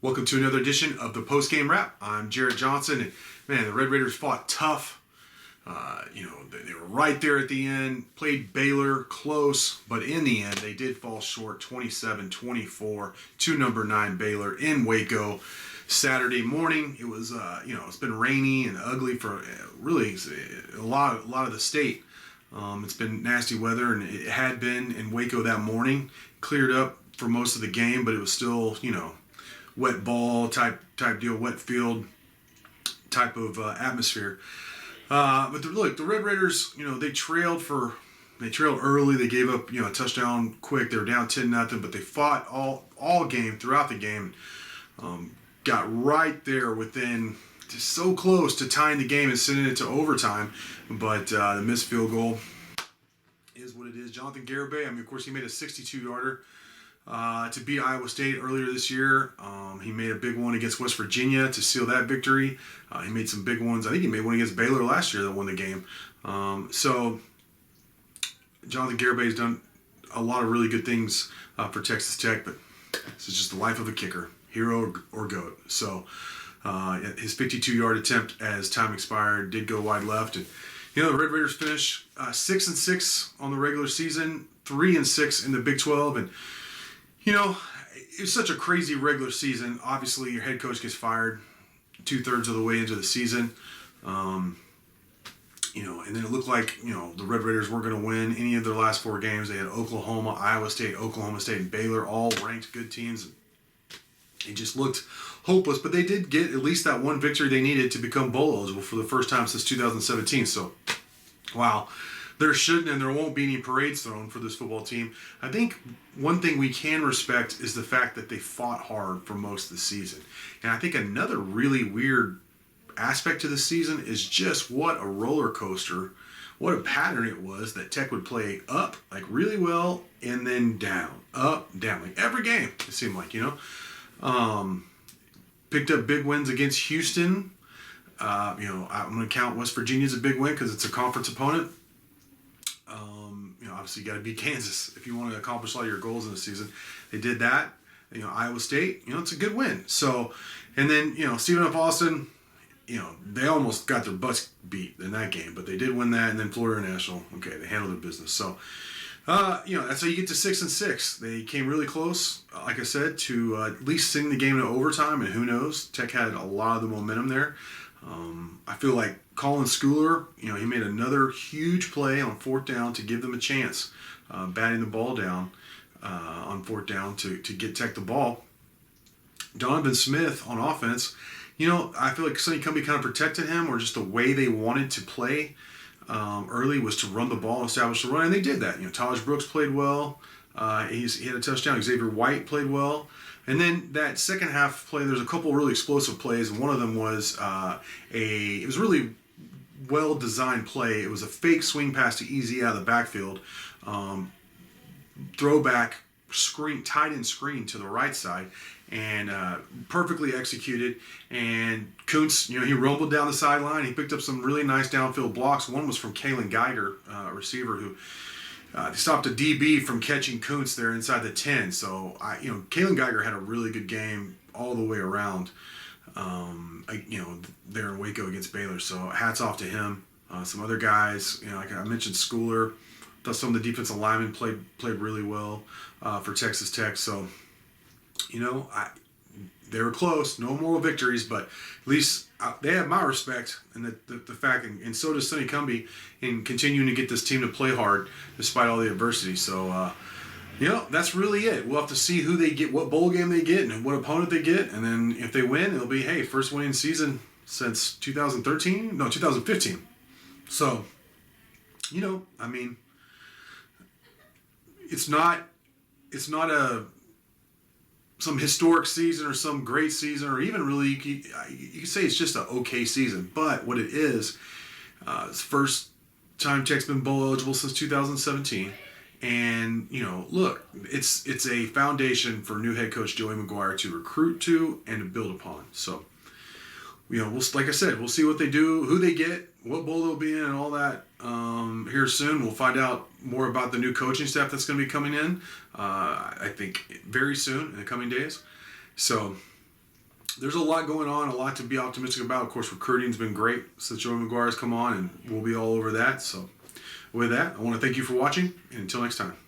Welcome to another edition of the Postgame Wrap. I'm Jarret Johnson, and man, the Red Raiders fought tough. They were right there at the end, played Baylor close, but in the end, they did fall short 27-24 to number 9 Baylor in Waco. Saturday morning, it was, it's been rainy and ugly for really a lot of the state. It's been nasty weather, and it had been in Waco that morning. Cleared up for most of the game, but it was still, wet ball type deal, wet field type of atmosphere. But the Red Raiders, they trailed early. They gave up, a touchdown quick. They were down 10-0, but they fought all game throughout the game. Got right there within, just so close to tying the game and sending it to overtime. But the missed field goal is what it is. Jonathan Garibay, of course, he made a 62-yarder to beat Iowa State earlier this year. He made a big one against West Virginia to seal that victory. He made some big ones. I think he made one against Baylor last year that won the game. So Jonathan Garibay has done a lot of really good things for Texas Tech, but this is just the life of a kicker, hero or goat. So his 52-yard attempt as time expired did go wide left. And the Red Raiders finished 6-6 on the regular season, 3-6 in the Big 12, and it was such a crazy regular season. Obviously, your head coach gets fired 2/3 of the way into the season. And then it looked like, the Red Raiders weren't going to win any of their last 4 games. They had Oklahoma, Iowa State, and Baylor, all ranked good teams. It just looked hopeless, but they did get at least that one victory they needed to become bowl eligible for the first time since 2017. So, wow. There shouldn't and there won't be any parades thrown for this football team. I think one thing we can respect is the fact that they fought hard for most of the season. And I think another really weird aspect to the season is just what a roller coaster, what a pattern it was that Tech would play up like really well and then down, up, down. Like every game, it seemed like, picked up big wins against Houston. I'm going to count West Virginia as a big win because it's a conference opponent. Obviously you got to beat Kansas if you want to accomplish all your goals in the season. They did that. Iowa State, it's a good win. So, and then, Stephen F. Austin, they almost got their butts beat in that game, but they did win that. And then Florida National, okay, they handled their business. So, that's how you get to 6-6. They came really close, like I said, to at least send the game into overtime. And who knows, Tech had a lot of the momentum there. I feel like Colin Schooler, he made another huge play on 4th down to give them a chance, batting the ball down on 4th down to get Tech the ball. Donovan Smith on offense, I feel like Sonny Cumbie kind of protected him, or just the way they wanted to play early was to run the ball and establish the run, and they did that. Taj Brooks played well. He had a touchdown. Xavier White played well. And then that second half play, there's a couple really explosive plays, and one of them was it was really well-designed play. It was a fake swing pass to Easy out of the backfield, throwback screen, tight-end screen to the right side, and perfectly executed. And Kuntz, he rumbled down the sideline. He picked up some really nice downfield blocks. One was from Kalen Geiger, a receiver who they stopped a DB from catching Kuntz there inside the 10. So, Kalen Geiger had a really good game all the way around, there in Waco against Baylor. So, hats off to him. Some other guys, like I mentioned, Schooler. Thought some of the defensive linemen played really well for Texas Tech. So, they were close. No moral victories, but at least they have my respect, and the fact, and so does Sonny Cumbie, in continuing to get this team to play hard despite all the adversity. So, that's really it. We'll have to see who they get, what bowl game they get, and what opponent they get, and then if they win, it'll be, hey, first winning season since 2015. So, it's not some historic season or some great season, or even really, you could say it's just an okay season. But what it is, it's the first time Tech's been bowl eligible since 2017. And, look, it's a foundation for new head coach Joey McGuire to recruit to and to build upon. So, like I said, we'll see what they do, who they get, what bowl they'll be in, and all that here soon. We'll find out more about the new coaching staff that's going to be coming in, I think, very soon in the coming days. So, there's a lot going on, a lot to be optimistic about. Of course, recruiting's been great since Joey McGuire's come on, and we'll be all over that. So with that, I want to thank you for watching, and until next time.